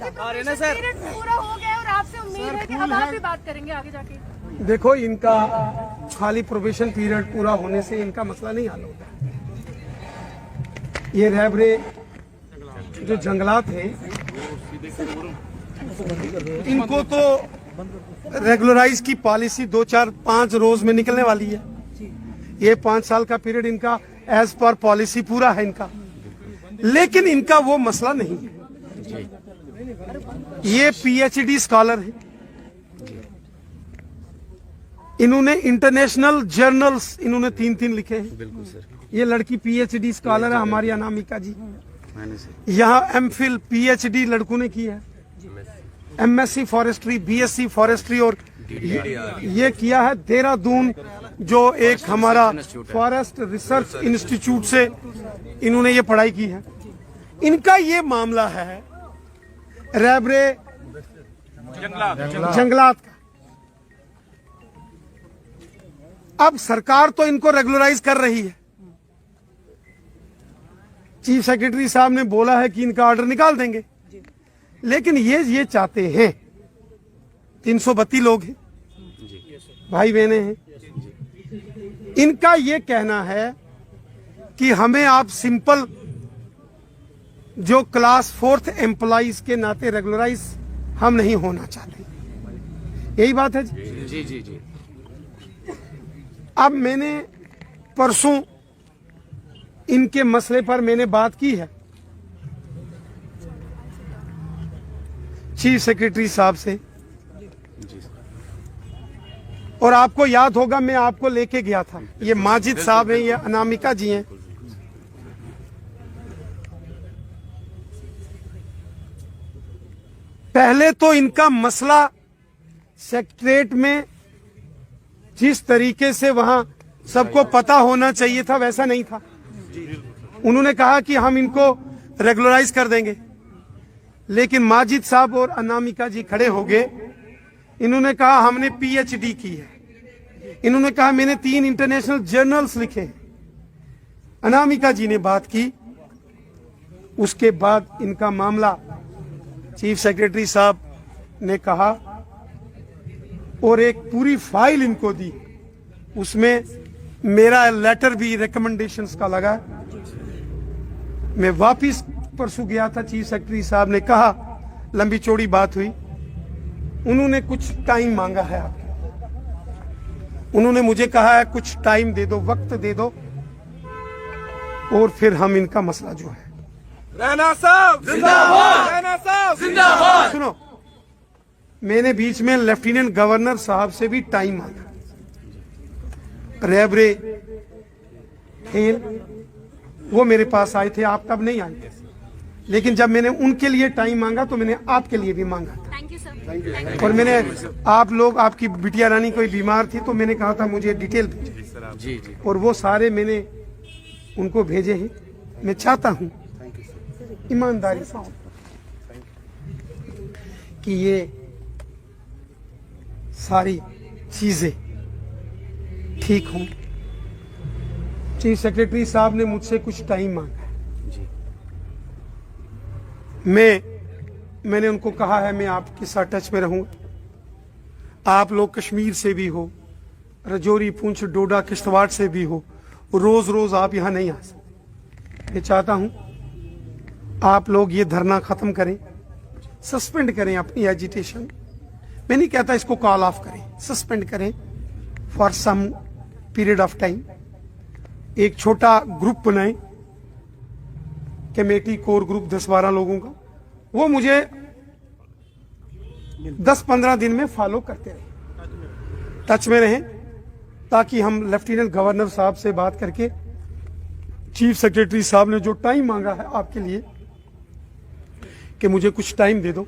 Period पूरा हो गया और आपसे उम्मीद है कि अब आप भी बात करेंगे आगे जाके। देखो, इनका खाली प्रोबेशन पीरियड पूरा होने से इनका मसला नहीं हल होगा। ये रैबरे जो जंगलात हैं, इनको तो रेगुलराइज की पॉलिसी 2-4-5 रोज में निकलने वाली है। ये 5 साल का पीरियड इनका एज पर पॉलिसी पूरा है इनका, लेकिन इनका वो मसला नहीं है। ये पीएचडी स्कॉलर है, इन्होंने इंटरनेशनल जर्नल्स इन्होंने 3 लिखे हैं। बिल्कुल सर। ये लड़की पीएचडी स्कॉलर है हमारी अनामिका जी। यहाँ एमफिल पीएचडी लड़कों ने की है, एमएससी फॉरेस्ट्री, बीएससी फॉरेस्ट्री और ये किया है देहरादून, जो एक हमारा फॉरेस्ट रिसर्च इंस्टीट्यूट से इन्होंने ये पढ़ाई की है। इनका ये मामला है रैबरे जंगलात का। अब सरकार तो इनको रेगुलराइज कर रही है। चीफ सेक्रेटरी साहब ने बोला है कि इनका ऑर्डर निकाल देंगे, लेकिन ये चाहते हैं, 332 लोग हैं, भाई बहने हैं, इनका ये कहना है कि हमें आप सिंपल जो क्लास 4th एम्प्लॉइज के नाते रेगुलराइज हम नहीं होना चाहते। यही बात है जी। जी जी जी। अब मैंने परसों इनके मसले पर मैंने बात की है चीफ सेक्रेटरी साहब से, और आपको याद होगा मैं आपको लेके गया था। ये माजिद साहब हैं, ये अनामिका जी हैं। पहले तो इनका मसला सेक्रेटरीट में जिस तरीके से वहां सबको पता होना चाहिए था वैसा नहीं था। उन्होंने कहा कि हम इनको रेगुलराइज कर देंगे, लेकिन माजिद साहब और अनामिका जी खड़े हो गए। इन्होंने कहा हमने पीएचडी की है, इन्होंने कहा मैंने 3 इंटरनेशनल जर्नल्स लिखे हैं। अनामिका जी ने बात की, उसके बाद इनका मामला चीफ सेक्रेटरी साहब ने कहा और एक पूरी फाइल इनको दी, उसमें मेरा लेटर भी रिकमेंडेशंस का लगा। मैं वापिस परसों गया था, चीफ सेक्रेटरी साहब ने कहा, लंबी चौड़ी बात हुई, उन्होंने कुछ टाइम मांगा है आपके, उन्होंने मुझे कहा है कुछ टाइम दे दो, वक्त दे दो, और फिर हम इनका मसला जो है। रैना साहब जिंदाबाद, रैना साहब जिंदाबाद। सुनो, मैंने बीच में लेफ्टिनेंट गवर्नर साहब से भी टाइम मांगा। रैबरे खेल वो मेरे पास आए थे, आप तब नहीं आए थे, लेकिन जब मैंने उनके लिए टाइम मांगा तो मैंने आपके लिए भी मांगा था। Thank you sir. और मैंने आप लोग, आपकी बिटिया रानी कोई बीमार थी तो मैंने कहा था मुझे डिटेल भेजो, जी जी, और वो सारे मैंने उनको भेजे हैं। मैं चाहता हूं ईमानदारी से कि ये सारी चीजें ठीक हों। चीफ सेक्रेटरी साहब ने मुझसे कुछ टाइम मांगा है, मैंने उनको कहा है मैं आपके साथ टच में रहूंगा। आप लोग कश्मीर से भी हो, रजौरी, पुंछ, डोडा, किश्तवाड़ से भी हो, रोज रोज आप यहां नहीं आ सकते। मैं चाहता हूं आप लोग ये धरना खत्म करें, सस्पेंड करें अपनी एजिटेशन। मैं नहीं कहता इसको कॉल ऑफ करें, सस्पेंड करें for some period of time. एक छोटा ग्रुप बनाएं, कमेटी कोर ग्रुप 10-12 लोगों का, वो मुझे 10-15 दिन में फॉलो करते रहें, टच में रहें, ताकि हम लेफ्टिनेंट गवर्नर साहब से बात करके, चीफ सेक्रेटरी साहब ने जो टाइम मांगा है आपके लिए कि मुझे कुछ टाइम दे दो,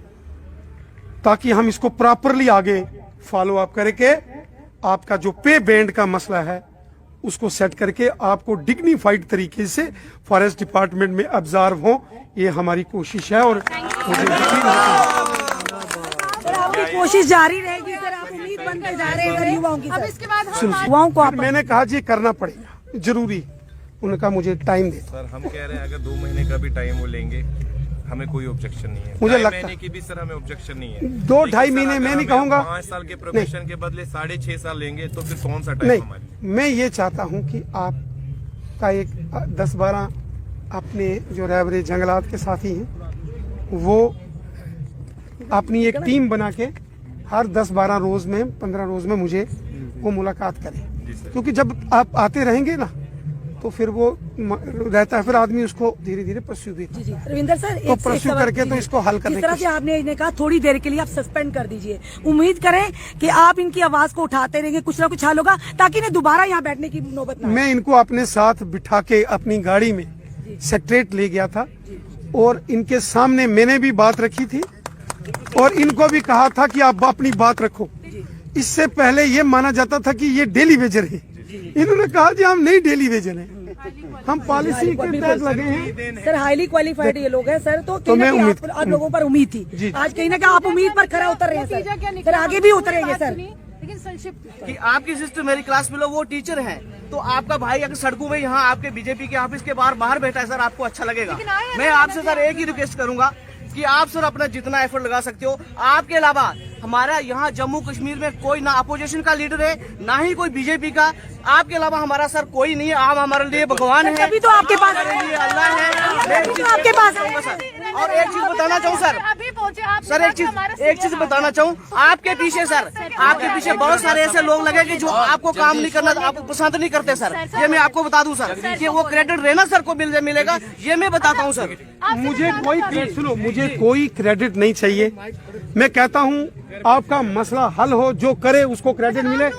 ताकि हम इसको प्रॉपरली आगे फॉलो अप करके आपका जो पे बैंड का मसला है उसको सेट करके आपको डिग्निफाइड तरीके से फॉरेस्ट डिपार्टमेंट में ऑब्जर्व हो, ये हमारी कोशिश है। और मुझे यकीन है आपकी कोशिश जारी रहेगी सर, आप उम्मीद बनते जा रहे हैं युवाओं की। अब इसके बाद युवाओं को मैंने कहा जी करना पड़ेगा, जरूरी। उनका मुझे टाइम दे। सर हम कह रहे हैं अगर 2 महीने का भी टाइम वो लेंगे हमें कोई ऑब्जेक्शन नहीं है। मुझे 2.5 लगता- महीने की भी सर हमें ऑब्जेक्शन नहीं है। 2-2.5 महीने मैं नहीं कहूंगा। 5 साल के प्रोबेशन के बदले 6.5 साल लेंगे तो फिर कौन सा टाइम नहीं, हमारे। मैं ये चाहता हूं कि आपका एक 10-12 अपने जो रैबरे जंगलात के साथी हैं वो अपनी एक टीम बना के हर 10-12 रोज में 15 रोज में मुझे वो मुलाकात करें, क्योंकि जब आप आते रहेंगे ना तो फिर वो रहता है, फिर आदमी उसको धीरे धीरे परस्यू भी जी रविंदर सर, तो परस्यू करके तो इसको हल करने जिस तरह की से आपने इन्हें कहा थोड़ी देर के लिए आप सस्पेंड कर दीजिए, उम्मीद करें कि आप इनकी आवाज को उठाते रहेंगे, कुछ ना कुछ हल होगा ताकि इन्हें दोबारा यहाँ बैठने की नौबत ना आए। मैं इनको अपने साथ बिठा के अपनी गाड़ी में सेक्रेटरीट ले गया था और इनके सामने मैंने भी बात रखी थी और इनको भी कहा था कि आप अपनी बात रखो। इससे पहले ये माना जाता था कि ये डेली वेजर है, इन्होंने कहा कि हम नहीं डेली वेजर हैं, हम पॉलिसी के तहत लगे हैं। सर हाईली क्वालिफाइड ये लोग हैं सर, तो तो मैं उम्मीद आप लोगों पर उम्मीद थी, आज कहीं ना कहीं आप उम्मीद पर खरा उतर रहे हैं सर आगे भी उतरेंगे सर। लेकिन संक्षिप्त कि आपकी सिस्टर मेरी क्लास में लोग वो टीचर हैं, तो आपका भाई अगर सड़कों में यहाँ आपके बीजेपी के ऑफिस के बाहर बैठा है सर, आपको अच्छा लगेगा? मैं आपसे सर एक ही रिक्वेस्ट करूंगा कि आप सर अपना जितना एफर्ट लगा सकते हो। आपके अलावा हमारा यहाँ जम्मू कश्मीर में कोई ना अपोजिशन का लीडर है ना ही कोई बीजेपी का, आपके अलावा हमारा सर कोई नहीं है। आप हमारे लिए भगवान है, तभी तो आपके पास हमारे लिए अल्लाह है। मैं एक चीज आपके पास बताऊंगा सर, और एक चीज बताना चाहूँ सर, अभी पहुंचे आप सर एक चीज बताना चाहूँ, आपके पीछे बहुत सारे ऐसे लोग लगे कि जो आपको काम नहीं करना, आपको पसंद नहीं करते सर। ये मैं आपको बता दूं सर कि वो क्रेडिट रेना सर को मिलेगा, ये मैं बताता हूँ सर। मुझे कोई क्रेडिट नहीं चाहिए। मैं कहता हूँ आपका मसला हल हो, जो करे उसको क्रेडिट मिले।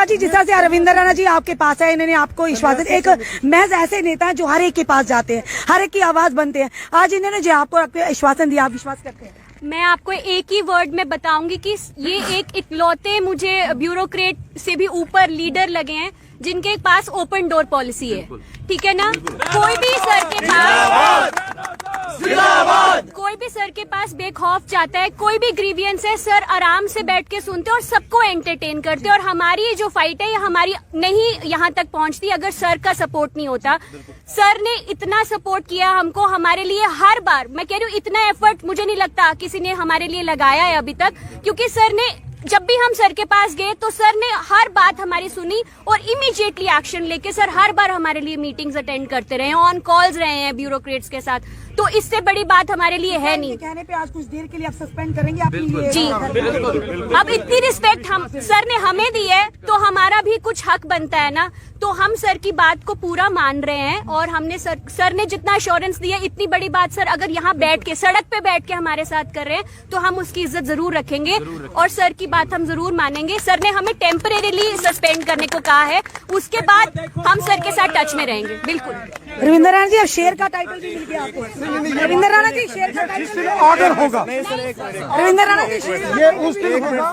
जी जिस तरह से रविंदर राणा जी आपके पास है, इन्होंने आपको विश्वास, एक महज ऐसे नेता हैं जो हर एक के पास जाते हैं, हर एक की आवाज बनते हैं। आज इन्होंने जो आपको आश्वासन दिया, आप विश्वास करते हैं? मैं आपको एक ही वर्ड में बताऊंगी कि ये एक इकलौते मुझे ब्यूरोक्रेट से भी ऊपर लीडर लगे हैं जिनके पास ओपन डोर पॉलिसी है, ठीक है ना। कोई भी सर के पास बेखौफ जाता है, कोई भी ग्रीवियंस है सर आराम से बैठ के सुनते हैं और सबको एंटरटेन करते हैं। और हमारी जो फाइट है ये हमारी नहीं यहाँ तक पहुँचती अगर सर का सपोर्ट नहीं होता। सर ने इतना सपोर्ट किया हमको, हमारे लिए हर बार, मैं कह रही हूँ इतना एफर्ट मुझे नहीं लगता किसी ने हमारे लिए लगाया है अभी तक, क्योंकि सर ने जब भी हम सर के पास गए तो सर ने हर बात हमारी सुनी और इमीडिएटली एक्शन लेके सर हर बार हमारे लिए मीटिंग्स अटेंड करते रहे, ऑन कॉल्स रहे हैं ब्यूरोक्रेट्स के साथ। तो इससे बड़ी बात हमारे लिए है नहीं। कहने पे आज कुछ देर के लिए आप सस्पेंड करेंगे अपनी जी अब इतनी रिस्पेक्ट हम सर ने हमें दी है तो हमारा भी कुछ हक बनता है ना। तो हम सर की बात को पूरा मान रहे हैं और हमने सर ने जितना एश्योरेंस दिया, इतनी बड़ी बात सर अगर यहाँ बैठ के सड़क पे बैठ के हमारे साथ कर रहे हैं तो हम उसकी इज्जत जरूर रखेंगे और सर की बात हम जरूर मानेंगे। सर ने हमें टेम्परेरीली सस्पेंड करने को कहा है, उसके बाद हम सर के साथ टच में रहेंगे। बिल्कुल। रविंदर राणा जी अब शेर का टाइटल भी मिल गया आपको। रविंदर राणा जी शेर का टाइटल ऑर्डर होगा, रविंदर राणा जी शेर का ये उस दिन होगा।